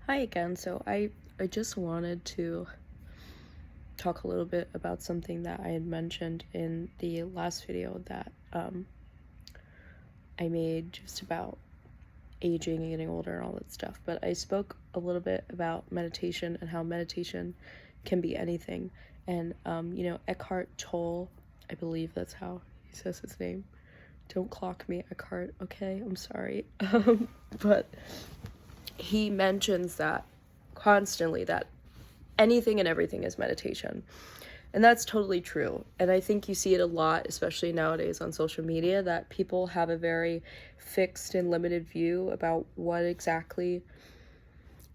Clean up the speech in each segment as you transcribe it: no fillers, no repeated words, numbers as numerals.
Hi again. So I just wanted to talk a little bit about something that I had mentioned in the last video that I made just about aging and getting older and all that stuff. But I spoke a little bit about meditation and how meditation can be anything. And Eckhart Tolle, I believe that's how he says his name. Don't clock me, Eckhart. Okay, I'm sorry. But he mentions that constantly, that anything and everything is meditation. And that's totally true. And I think you see it a lot, especially nowadays on social media, that people have a very fixed and limited view about what exactly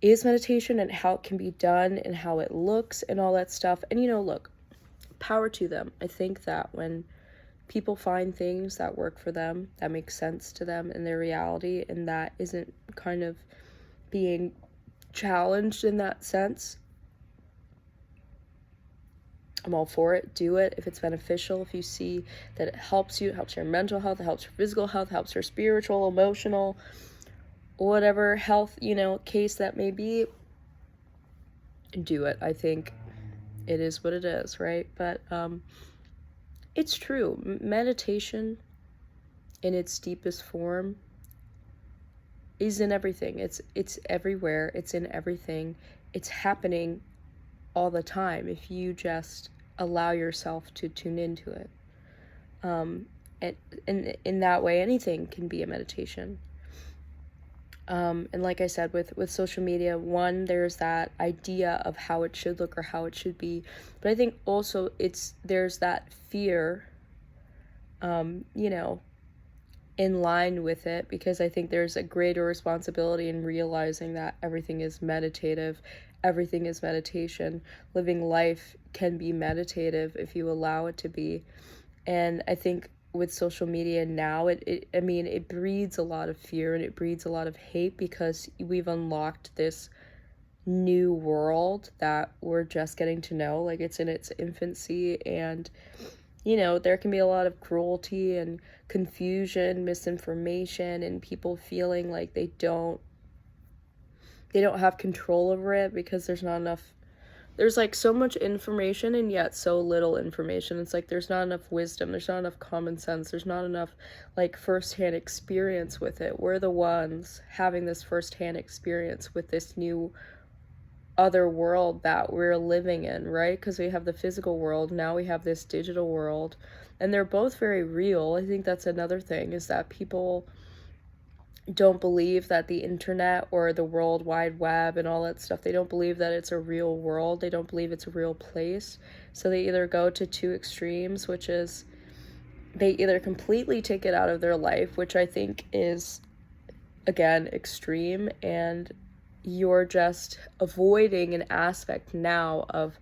is meditation and how it can be done and how it looks and all that stuff. And look, power to them. I think that when people find things that work for them, that make sense to them in their reality, and that isn't kind of being challenged in that sense, I'm all for it. Do it if it's beneficial, if you see that it helps you, it helps your mental health, it helps your physical health, it helps your spiritual, emotional, whatever health, case that may be, do it. I think it is what it is, right? But it's true. Meditation in its deepest form is in everything. It's everywhere. It's in everything. It's happening all the time if you just allow yourself to tune into it. And in that way, anything can be a meditation. And like I said, with social media, one, there's that idea of how it should look or how it should be. But I think also there's that fear, in line with it, because I think there's a greater responsibility in realizing that everything is meditative, everything is meditation. Living life can be meditative if you allow it to be. And I think with social media now, it breeds a lot of fear and it breeds a lot of hate, because we've unlocked this new world that we're just getting to know. Like, it's in its infancy, and there can be a lot of cruelty and confusion, misinformation, and people feeling like they don't have control over it because there's not enough. There's like so much information and yet so little information. It's like there's not enough wisdom, there's not enough common sense, there's not enough like firsthand experience with it. We're the ones having this firsthand experience with this new other world that we're living in, right? Because we have the physical world, now we have this digital world, and they're both very real. I think that's another thing, is that people don't believe that the internet or the World Wide Web and all that stuff, they don't believe that it's a real world, they don't believe it's a real place. So they either go to two extremes, which is they either completely take it out of their life, which I think is, again, extreme, and you're just avoiding an aspect now of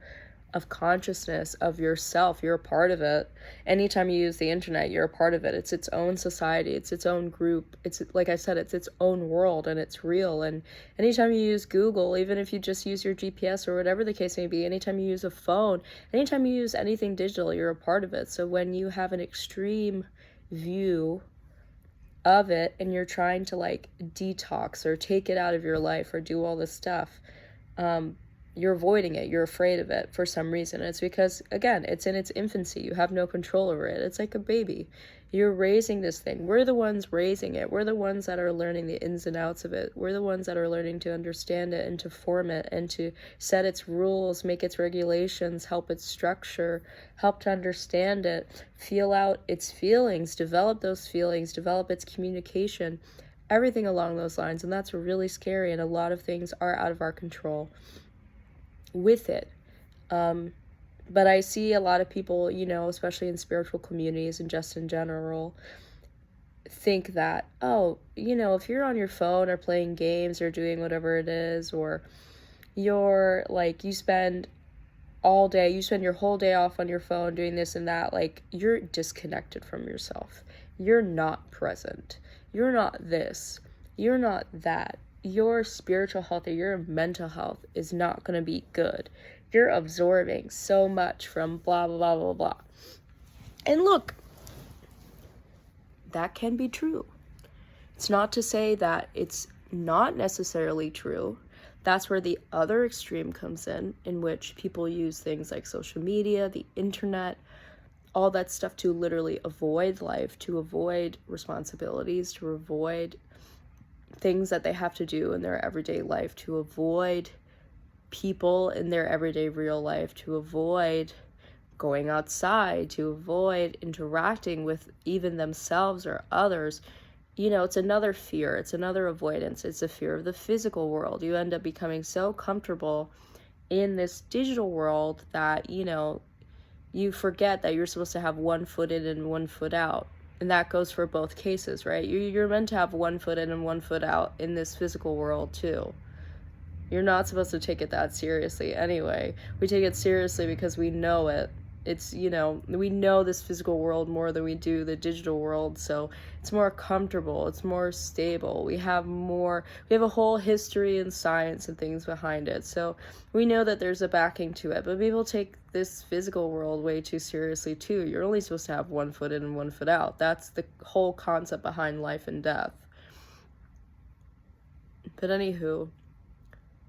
consciousness of yourself. You're a part of it. Anytime you use the internet, you're a part of it. It's its own society, it's its own group, it's, like I said, it's its own world, and it's real. And anytime you use Google, even if you just use your GPS or whatever the case may be, anytime you use a phone, anytime you use anything digital, you're a part of it. So when you have an extreme view of it and you're trying to like detox or take it out of your life or do all this stuff, you're avoiding it, you're afraid of it for some reason. And it's because, again, it's in its infancy, you have no control over it. It's like a baby. You're raising this thing. We're the ones raising it. We're the ones that are learning the ins and outs of it. We're the ones that are learning to understand it and to form it and to set its rules, make its regulations, help its structure, help to understand it, feel out its feelings, develop those feelings, develop its communication, everything along those lines. And that's really scary, and a lot of things are out of our control with it. But I see a lot of people, especially in spiritual communities and just in general, think that, oh, if you're on your phone or playing games or doing whatever it is, or you're like, you spend your whole day off on your phone doing this and that, like, you're disconnected from yourself. You're not present. You're not this. You're not that. Your spiritual health or your mental health is not going to be good. You're absorbing so much from blah, blah, blah, blah, blah. And look, that can be true. It's not to say that it's not necessarily true, That's where the other extreme comes in which people use things like social media, the internet, all that stuff to literally avoid life, to avoid responsibilities, to avoid things that they have to do in their everyday life, to avoid people in their everyday real life, to avoid going outside, to avoid interacting with even themselves or others. It's another fear, it's another avoidance, it's a fear of the physical world. You end up becoming so comfortable in this digital world that, you forget that you're supposed to have one foot in and one foot out. And that goes for both cases, right? You're meant to have one foot in and one foot out in this physical world too. You're not supposed to take it that seriously anyway. We take it seriously because we know it. It's, we know this physical world more than we do the digital world, so it's more comfortable, it's more stable. We have a whole history and science and things behind it, so we know that there's a backing to it. But people take this physical world way too seriously too. You're only supposed to have one foot in and one foot out. That's the whole concept behind life and death. But anywho,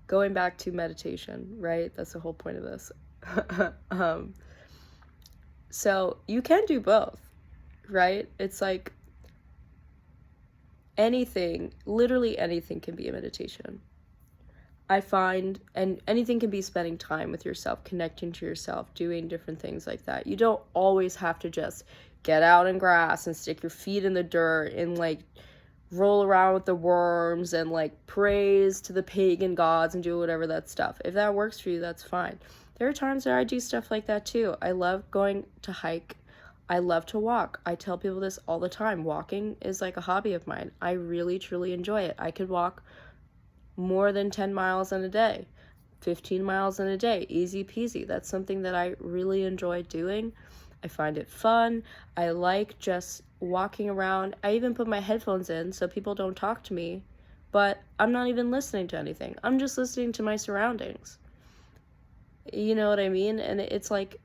going back to meditation, right? That's the whole point of this. So you can do both, right? It's like anything, literally anything can be a meditation. I find, and anything can be spending time with yourself, connecting to yourself, doing different things like that. You don't always have to just get out in grass and stick your feet in the dirt and like roll around with the worms and like praise to the pagan gods and do whatever that stuff. If that works for you, that's fine. There are times where I do stuff like that too. I love going to hike. I love to walk. I tell people this all the time. Walking is like a hobby of mine. I really, truly enjoy it. I could walk more than 10 miles in a day, 15 miles in a day, easy peasy. That's something that I really enjoy doing. I find it fun. I like just walking around. I even put my headphones in so people don't talk to me, but I'm not even listening to anything. I'm just listening to my surroundings. You know what I mean? And it's like,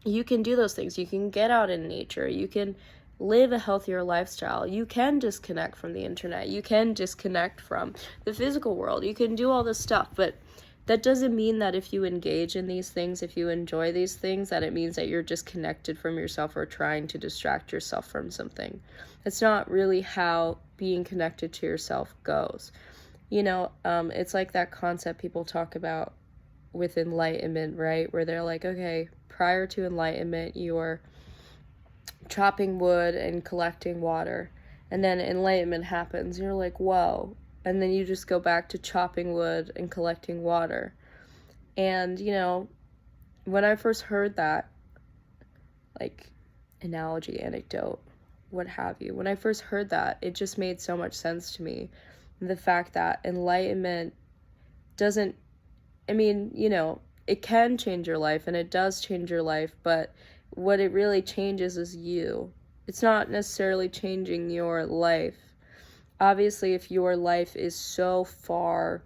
you can do those things. You can get out in nature. You can live a healthier lifestyle. You can disconnect from the internet. You can disconnect from the physical world. You can do all this stuff, but that doesn't mean that if you engage in these things, if you enjoy these things, that it means that you're disconnected from yourself or trying to distract yourself from something. That's not really how being connected to yourself goes. It's like that concept people talk about with enlightenment, right? Where they're like, okay, prior to enlightenment, you're chopping wood and collecting water. And then enlightenment happens. You're like, whoa. And then you just go back to chopping wood and collecting water. And, when I first heard that, like, analogy, anecdote, what have you, when I first heard that, it just made so much sense to me. The fact that enlightenment doesn't, it can change your life, and it does change your life, but what it really changes is you. It's not necessarily changing your life. Obviously, if your life is so far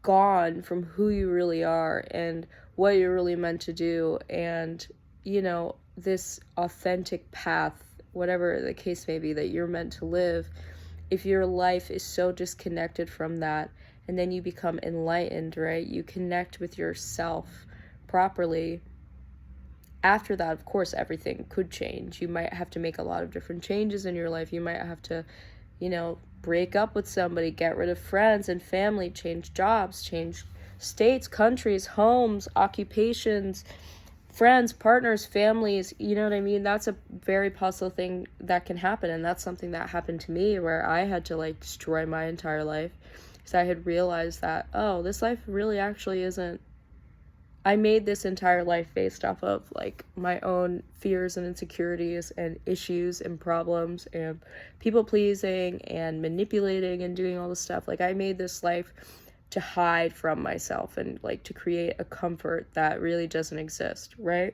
gone from who you really are and what you're really meant to do, and, this authentic path, whatever the case may be, that you're meant to live, if your life is so disconnected from that, and then you become enlightened, right? You connect with yourself properly. After that, of course, everything could change. You might have to make a lot of different changes in your life. You might have to, break up with somebody, get rid of friends and family, change jobs, change states, countries, homes, occupations, friends, partners, families. You know what I mean? That's a very possible thing that can happen. And that's something that happened to me, where I had to destroy my entire life. Because I had realized that, oh, this life really actually isn't, I made this entire life based off of my own fears and insecurities and issues and problems and people pleasing and manipulating and doing all this stuff. I made this life to hide from myself and to create a comfort that really doesn't exist, right?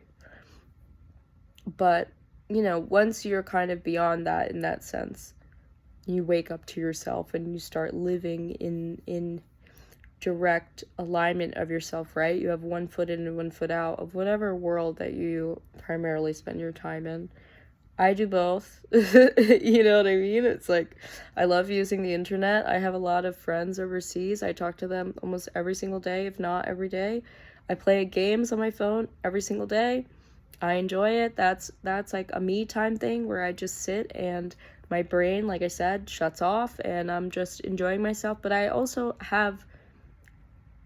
But, once you're kind of beyond that, in that sense, you wake up to yourself and you start living in direct alignment of yourself, right? You have one foot in and one foot out of whatever world that you primarily spend your time in. I do both. You know what I mean? It's like, I love using the internet. I have a lot of friends overseas. I talk to them almost every single day, if not every day. I play games on my phone every single day. I enjoy it. That's like a me time thing where I just sit and my brain, like I said, shuts off and I'm just enjoying myself. But I also have,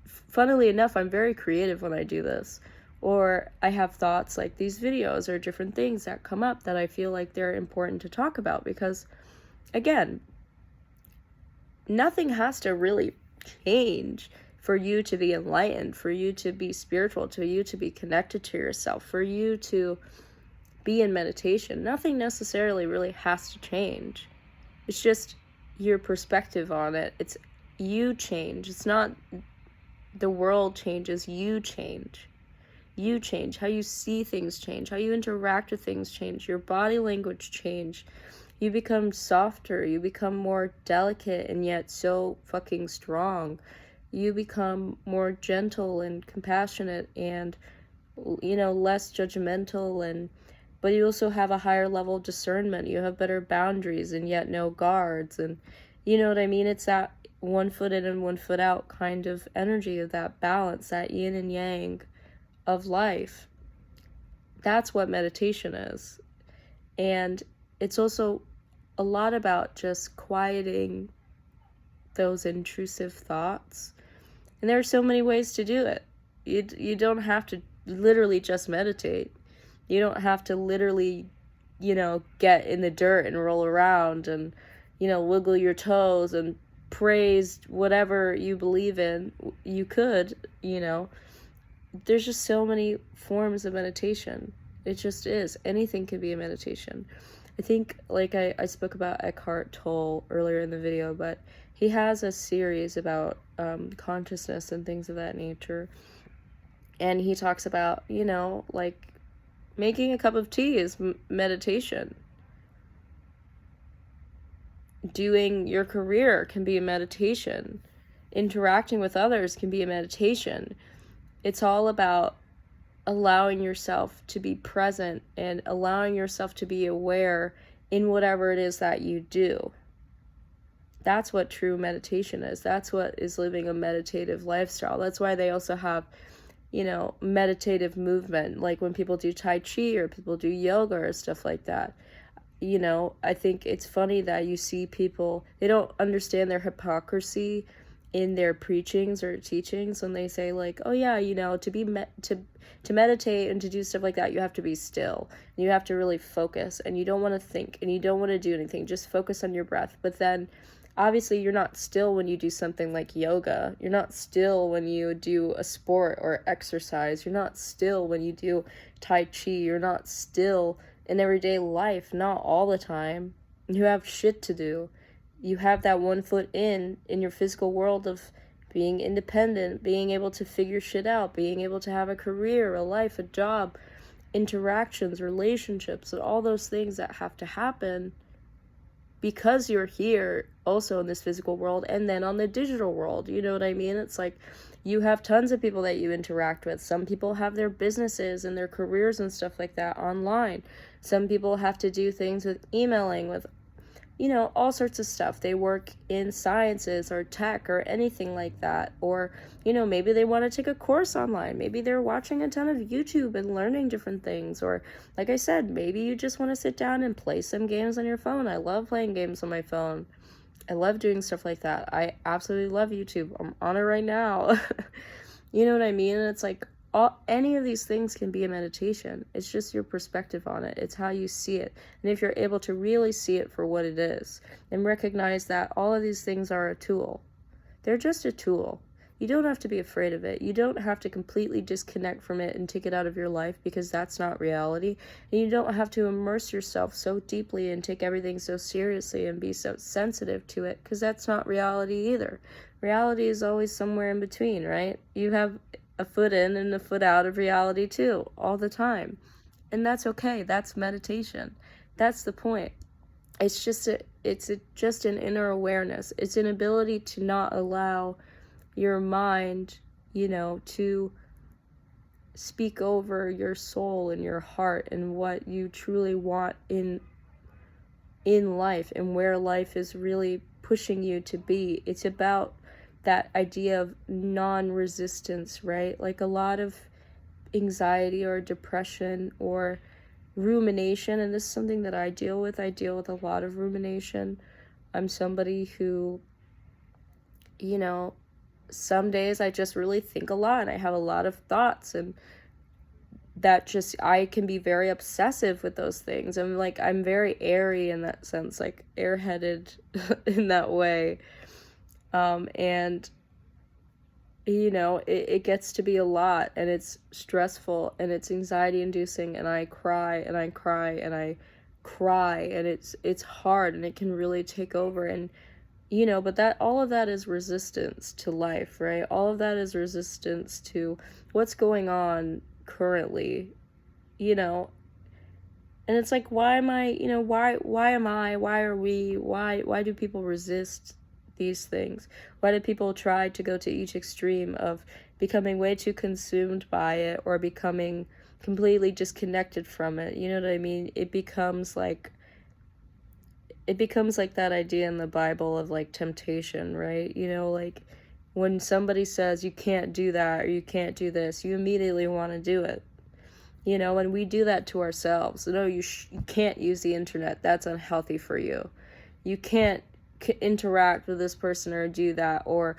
funnily enough, I'm very creative when I do this. Or I have thoughts like these videos or different things that come up that I feel like they're important to talk about because, again, nothing has to really change for you to be enlightened, for you to be spiritual, to you to be connected to yourself, for you to be in meditation. Nothing necessarily really has to change. It's just your perspective on it. It's you change. It's not the world changes, you change. You change. How you see things change. How you interact with things change. Your body language change. You become softer. You become more delicate and yet so fucking strong. You become more gentle and compassionate and, you know, less judgmental, and but you also have a higher level of discernment. You have better boundaries and yet no guards, and you know what I mean? It's that one foot in and one foot out kind of energy, of that balance, that yin and yang of life. That's what meditation is. And it's also a lot about just quieting those intrusive thoughts. And there are so many ways to do it. You don't have to literally just meditate. You don't have to literally, you know, get in the dirt and roll around and, you know, wiggle your toes and praise whatever you believe in. You could, you know. There's just so many forms of meditation. It just is. Anything can be a meditation. I think, like I spoke about Eckhart Tolle earlier in the video, but he has a series about consciousness and things of that nature. And he talks about, you know, like making a cup of tea is meditation. Doing your career can be a meditation. Interacting with others can be a meditation. It's all about allowing yourself to be present and allowing yourself to be aware in whatever it is that you do. That's what true meditation is. That's what is living a meditative lifestyle. That's why they also have, you know, meditative movement, like when people do Tai Chi or people do yoga or stuff like that. You know, I think it's funny that you see people, they don't understand their hypocrisy in their preachings or teachings when they say like, oh yeah, you know, to be to meditate and to do stuff like that, you have to be still. And you have to really focus and you don't want to think and you don't want to do anything. Just focus on your breath. But then obviously you're not still when you do something like yoga. You're not still when you do a sport or exercise. You're not still when you do Tai Chi. You're not still in everyday life, not all the time. You have shit to do. You have that one foot in your physical world of being independent, being able to figure shit out, being able to have a career, a life, a job, interactions, relationships, and all those things that have to happen because you're here also in this physical world and then on the digital world. You know what I mean? It's like you have tons of people that you interact with. Some people have their businesses and their careers and stuff like that online. Some people have to do things with emailing, with, you know, all sorts of stuff. They work in sciences or tech or anything like that. Or, you know, maybe they want to take a course online. Maybe they're watching a ton of YouTube and learning different things. Or, like I said, maybe you just want to sit down and play some games on your phone. I love playing games on my phone. I love doing stuff like that. I absolutely love YouTube. I'm on it right now. You know what I mean? And it's like, any of these things can be a meditation. It's just your perspective on it. It's how you see it. And if you're able to really see it for what it is and recognize that all of these things are a tool, they're just a tool. You don't have to be afraid of it. You don't have to completely disconnect from it and take it out of your life, because that's not reality. And you don't have to immerse yourself so deeply and take everything so seriously and be so sensitive to it, because that's not reality either. Reality is always somewhere in between, right? You have a foot in and a foot out of reality too, all the time. And that's okay. That's meditation. That's the point. It's just just an inner awareness. It's an ability to not allow your mind, you know, to speak over your soul and your heart and what you truly want in life and where life is really pushing you to be. It's about that idea of non-resistance, right? Like a lot of anxiety or depression or rumination, and this is something that I deal with. I deal with a lot of rumination. I'm somebody who, some days I just really think a lot and I have a lot of thoughts, and that just, I can be very obsessive with those things. I'm very airy in that sense, like airheaded in that way. And it gets to be a lot, and it's stressful and it's anxiety inducing, and I cry and I cry and I cry, and it's hard, and it can really take over. And but that, all of that is resistance to life, right? All of that is resistance to what's going on currently, and it's like, why am I, why are we, why do people resist these things? Why do people try to go to each extreme of becoming way too consumed by it or becoming completely disconnected from it? You know what I mean? It becomes like that idea in the Bible of like temptation, right? Like when somebody says you can't do that or you can't do this, you immediately want to do it. And we do that to ourselves. No, you can't use the internet. That's unhealthy for you. You can't interact with this person or do that, or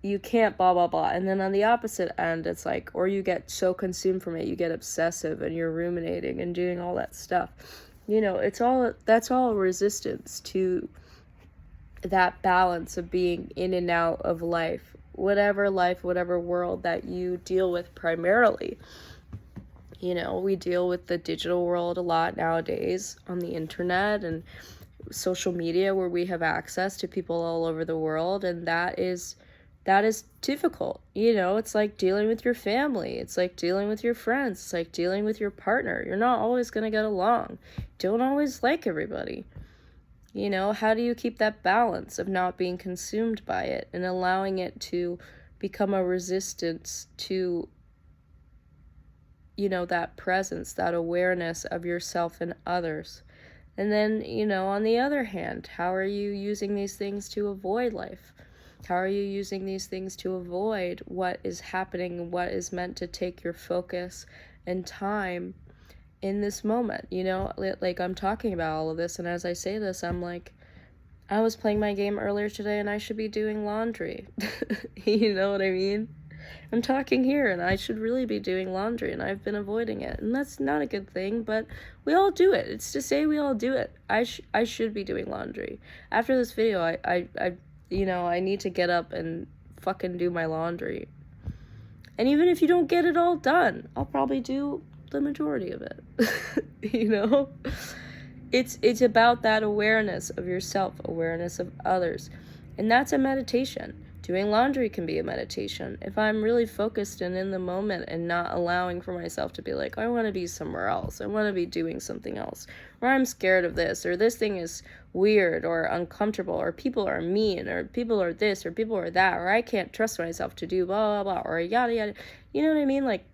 you can't blah blah blah. And then on the opposite end, it's like, or you get so consumed from it, you get obsessive and you're ruminating and doing all that stuff. That's all resistance to that balance of being in and out of life, whatever world that you deal with primarily. We deal with the digital world a lot nowadays on the internet and social media, where we have access to people all over the world, and that is difficult. It's like dealing with your family, it's like dealing with your friends, it's like dealing with your partner. You're not always going to get along. Don't always like everybody. How do you keep that balance of not being consumed by it and allowing it to become a resistance to that presence, that awareness of yourself and others? And then, on the other hand, how are you using these things to avoid life? How are you using these things to avoid what is happening, what is meant to take your focus and time in this moment? Like I'm talking about all of this, and as I say this, I'm like, I was playing my game earlier today and I should be doing laundry. You know what I mean? I'm talking here and I should really be doing laundry, and I've been avoiding it, and that's not a good thing, but we all do it. It's to say we all do it. I should be doing laundry. After this video, I need to get up and fucking do my laundry. And even if you don't get it all done, I'll probably do the majority of it. It's about that awareness of yourself, awareness of others, and that's a meditation. Doing laundry can be a meditation. If I'm really focused and in the moment and not allowing for myself to be like, I want to be somewhere else, I want to be doing something else, or I'm scared of this, or this thing is weird or uncomfortable, or people are mean, or people are this, or people are that, or I can't trust myself to do blah, blah, blah, or yada, yada. You know what I mean? Like,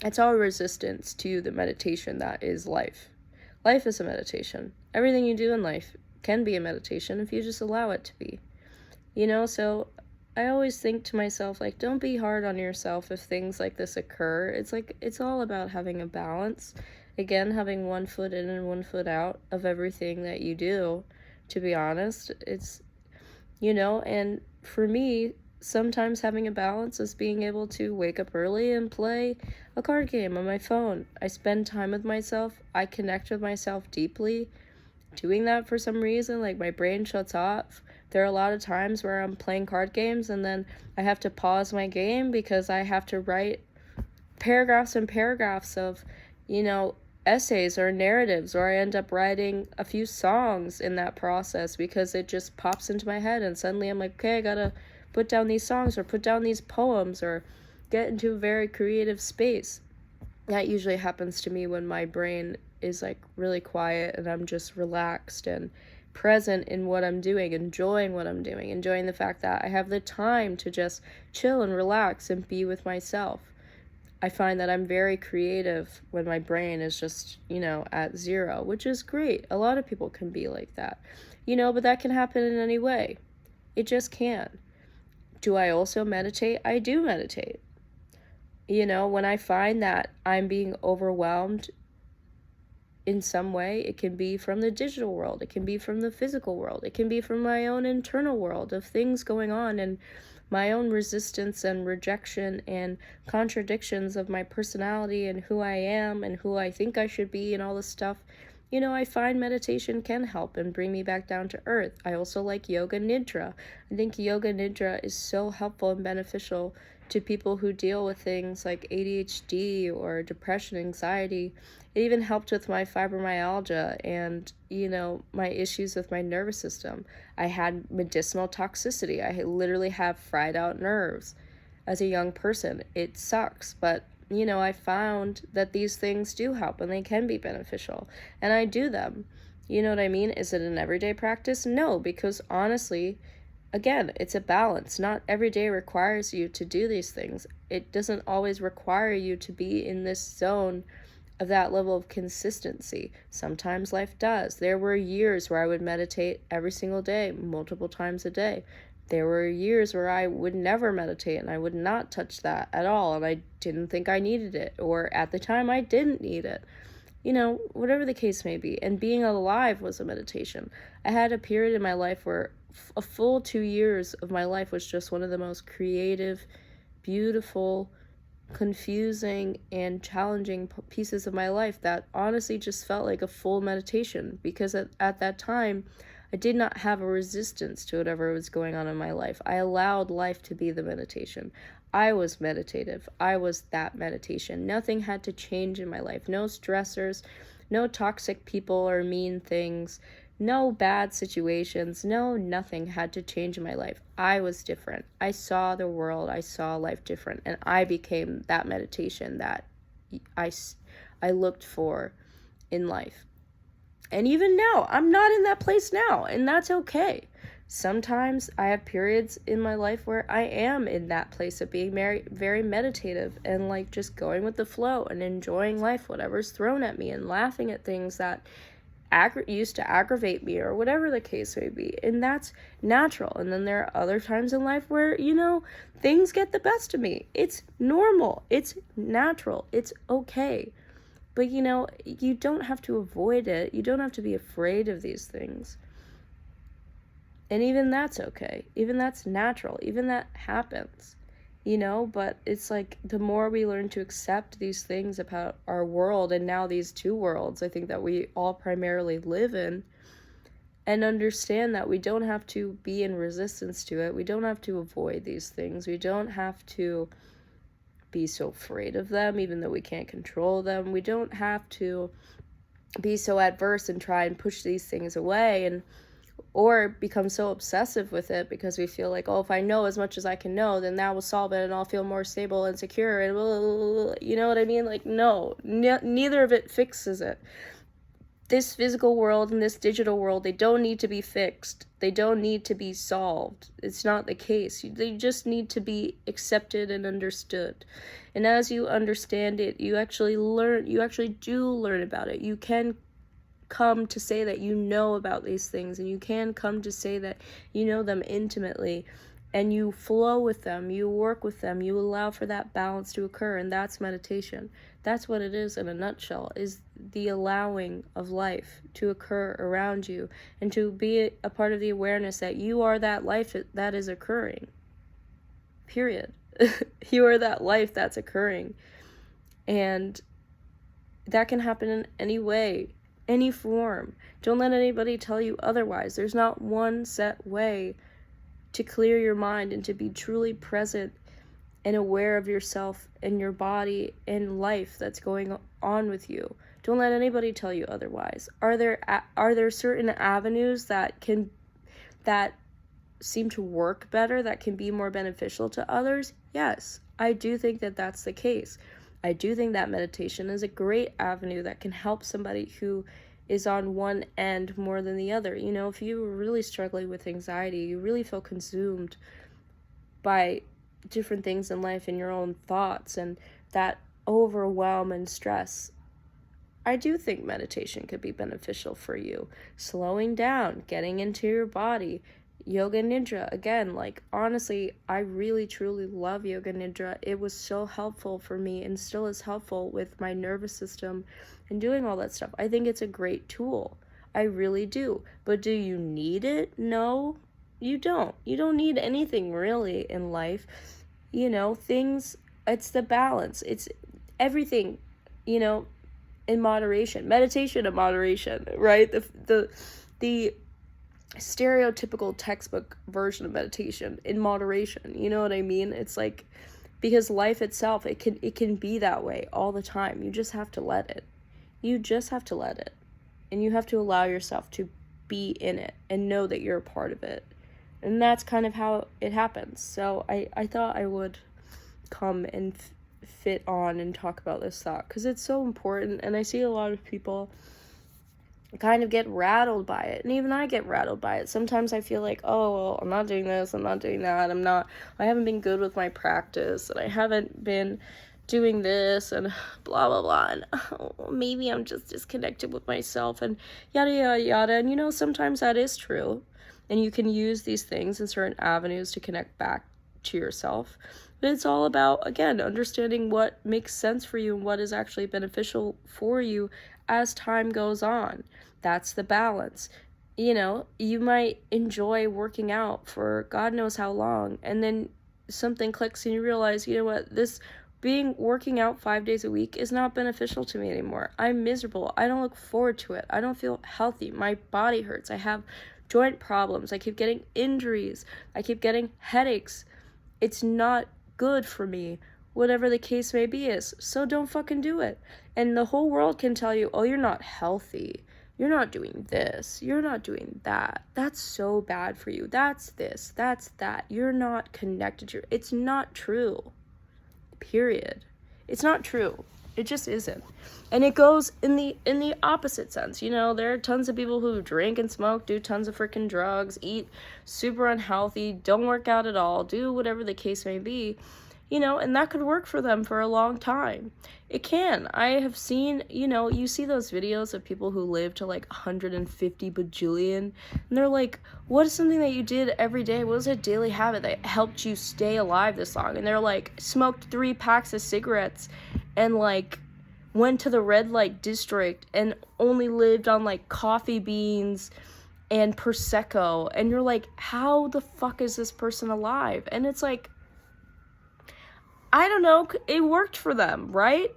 it's all resistance to the meditation that is life. Life is a meditation. Everything you do in life can be a meditation if you just allow it to be. So I always think to myself, like, don't be hard on yourself if things like this occur. It's like, it's all about having a balance. Again, having one foot in and one foot out of everything that you do, to be honest. It's, and for me, sometimes having a balance is being able to wake up early and play a card game on my phone. I spend time with myself. I connect with myself deeply. Doing that, for some reason, like, my brain shuts off. There are a lot of times where I'm playing card games and then I have to pause my game because I have to write paragraphs and paragraphs of, essays or narratives, or I end up writing a few songs in that process because it just pops into my head, and suddenly I'm like, okay, I gotta put down these songs or put down these poems or get into a very creative space. That usually happens to me when my brain is like really quiet and I'm just relaxed and present in what I'm doing, enjoying what I'm doing, enjoying the fact that I have the time to just chill and relax and be with myself. I find that I'm very creative when my brain is just, at zero, which is great. A lot of people can be like that, but that can happen in any way. It just can. Do I also meditate? I do meditate. When I find that I'm being overwhelmed in some way, it can be from the digital world, it can be from the physical world, it can be from my own internal world of things going on and my own resistance and rejection and contradictions of my personality and who I am and who I think I should be and all this stuff. I find meditation can help and bring me back down to earth. I also like yoga nidra. I think yoga nidra is so helpful and beneficial to people who deal with things like ADHD or depression, anxiety. It even helped with my fibromyalgia and, my issues with my nervous system. I had medicinal toxicity. I literally have fried out nerves as a young person. It sucks, but I found that these things do help and they can be beneficial, and I do them. You know what I mean? Is it an everyday practice? No, because honestly, again, it's a balance. Not every day requires you to do these things. It doesn't always require you to be in this zone of that level of consistency. Sometimes life does. There were years where I would meditate every single day, multiple times a day. There were years where I would never meditate and I would not touch that at all, and I didn't think I needed it, or at the time I didn't need it. Whatever the case may be. And being alive was a meditation. I had a period in my life where a full 2 years of my life was just one of the most creative, beautiful, confusing, and challenging pieces of my life that honestly just felt like a full meditation, because at that time I did not have a resistance to whatever was going on in my life. I allowed life to be the meditation. I was meditative. I was that meditation. Nothing had to change in my life. No stressors, no toxic people or mean things, no bad situations, no nothing had to change in my life. I was different. I saw the world, I saw life different, and I became that meditation that I looked for in life. And even now, I'm not in that place now, and that's okay. Sometimes I have periods in my life where I am in that place of being very, very meditative and like just going with the flow and enjoying life, whatever's thrown at me, and laughing at things that used to aggravate me or whatever the case may be. And that's natural. And then there are other times in life where, things get the best of me. It's normal. It's natural. It's okay. But, you don't have to avoid it. You don't have to be afraid of these things. And even that's okay. Even that's natural. Even that happens. But it's like the more we learn to accept these things about our world, and now these two worlds I think that we all primarily live in, and understand that we don't have to be in resistance to it. We don't have to avoid these things. We don't have to be so afraid of them, even though we can't control them. We don't have to be so adverse and try and push these things away, and or become so obsessive with it because we feel like, oh, if I know as much as I can know, then that will solve it and I'll feel more stable and secure and blah, blah, blah, blah. You know what I mean? Like, no, neither of it fixes it. This physical world and this digital world, they don't need to be fixed. They don't need to be solved. It's not the case. They just need to be accepted and understood. And as you understand it, you actually do learn about it. You can come to say that you know about these things, and you can come to say that you know them intimately, and you flow with them, you work with them, you allow for that balance to occur. And that's meditation. That's what it is in a nutshell, is the allowing of life to occur around you, and to be a part of the awareness that you are that life that is occurring, period. You are that life that's occurring, and that can happen in any way, any form. Don't let anybody tell you otherwise. There's not one set way to clear your mind and to be truly present and aware of yourself and your body and life that's going on with you. Don't let anybody tell you otherwise. Are there certain avenues that seem to work better, that can be more beneficial to others? Yes, I do think that that's the case. I do think that meditation is a great avenue that can help somebody who is on one end more than the other. If you're really struggling with anxiety, you really feel consumed by different things in life and your own thoughts, and that overwhelm and stress, I do think meditation could be beneficial for you. Slowing down, getting into your body. Yoga Nidra, again, like, honestly, I really truly love Yoga Nidra. It was so helpful for me and still is helpful with my nervous system and doing all that stuff. I think it's a great tool. I really do. But do you need it? No, you don't. You don't need anything really in life. Things, it's the balance. It's everything, in moderation. Meditation in moderation, right? The stereotypical textbook version of meditation in moderation. You know what I mean? It's like, because life itself, it can be that way all the time. You just have to let it. You just have to let it. And you have to allow yourself to be in it and know that you're a part of it. And that's kind of how it happens. So I thought I would come and fit on and talk about this thought, because it's so important. And I see a lot of people kind of get rattled by it, and even I get rattled by it. Sometimes I feel like, oh, well, I'm not doing this, I'm not doing that, I haven't been good with my practice, and I haven't been doing this, and blah blah blah, and maybe I'm just disconnected with myself, and yada yada yada. And sometimes that is true, and you can use these things in certain avenues to connect back to yourself. But it's all about, again, understanding what makes sense for you and what is actually beneficial for you as time goes on. That's the balance. You might enjoy working out for God knows how long, and then something clicks and you realize, you know what, this working out 5 days a week is not beneficial to me anymore. I'm miserable. I don't look forward to it. I don't feel healthy. My body hurts. I have joint problems. I keep getting injuries. I keep getting headaches. It's not good for me, whatever the case may be is. So don't fucking do it. And the whole world can tell you, oh, you're not healthy. You're not doing this. You're not doing that. That's so bad for you. That's this. That's that. You're not connected to it's not true. Period. It's not true. It just isn't. And it goes in the opposite sense. There are tons of people who drink and smoke, do tons of freaking drugs, eat super unhealthy, don't work out at all, do whatever the case may be, and that could work for them for a long time. It can. I have seen, you see those videos of people who live to like 150 bajillion, and they're like, what is something that you did every day? What was a daily habit that helped you stay alive this long? And they're like, smoked 3 packs of cigarettes and like went to the red light district and only lived on like coffee beans and Prosecco. And you're like, how the fuck is this person alive? And it's like, I don't know, it worked for them, right?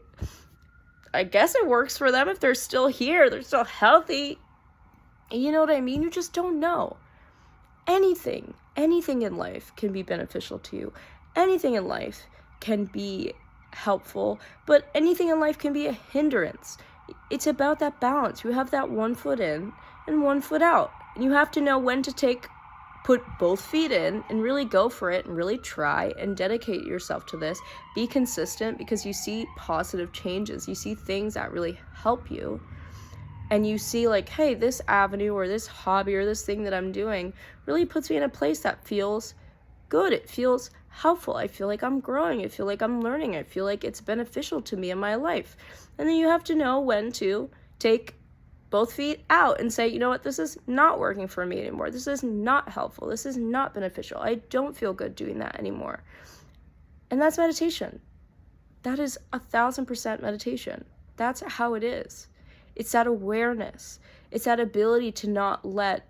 I guess it works for them if they're still here, they're still healthy. You know what I mean? You just don't know. Anything in life can be beneficial to you. Anything in life can be helpful, but anything in life can be a hindrance. It's about that balance. You have that 1 foot in and 1 foot out. And you have to know when to put both feet in and really go for it and really try and dedicate yourself to this. Be consistent, because you see positive changes. You see things that really help you. And you see like, hey, this avenue or this hobby or this thing that I'm doing really puts me in a place that feels good. It feels helpful. I feel like I'm growing. I feel like I'm learning. I feel like it's beneficial to me in my life. And then you have to know when to take both feet out and say, you know what, this is not working for me anymore. This is not helpful. This is not beneficial. I don't feel good doing that anymore. And that's meditation. That is 1,000% meditation. That's how it is. It's that awareness. It's that ability to not let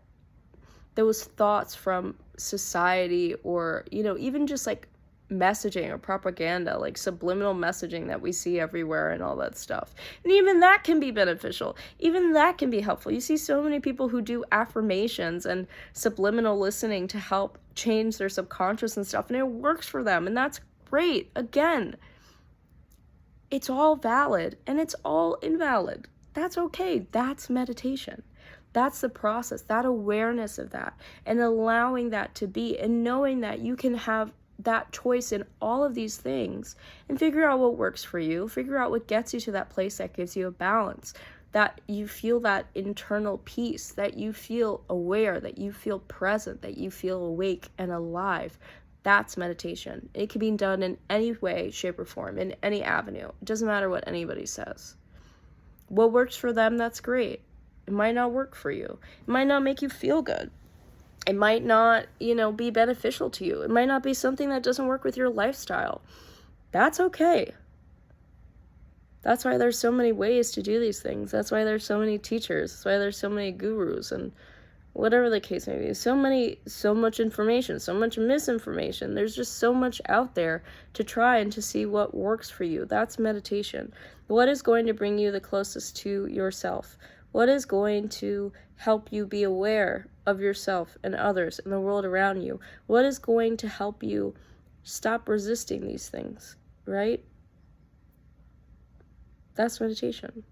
those thoughts from society or, even just like messaging or propaganda, like subliminal messaging that we see everywhere and all that stuff. And even that can be beneficial. Even that can be helpful. You see so many people who do affirmations and subliminal listening to help change their subconscious and stuff, and it works for them, and that's great. Again, it's all valid and it's all invalid. That's okay. That's meditation. That's the process, that awareness of that, and allowing that to be, and knowing that you can have that choice in all of these things and figure out what works for you, figure out what gets you to that place that gives you a balance, that you feel that internal peace, that you feel aware, that you feel present, that you feel awake and alive. That's meditation. It can be done in any way, shape, or form, in any avenue. It doesn't matter what anybody says. What works for them, that's great. It might not work for you. It might not make you feel good. It might not, be beneficial to you. It might not be something that doesn't work with your lifestyle. That's okay. That's why there's so many ways to do these things. That's why there's so many teachers. That's why there's so many gurus and whatever the case may be. So much information, so much misinformation. There's just so much out there to try and to see what works for you. That's meditation. What is going to bring you the closest to yourself? What is going to help you be aware of yourself and others and the world around you? What is going to help you stop resisting these things, right? That's meditation.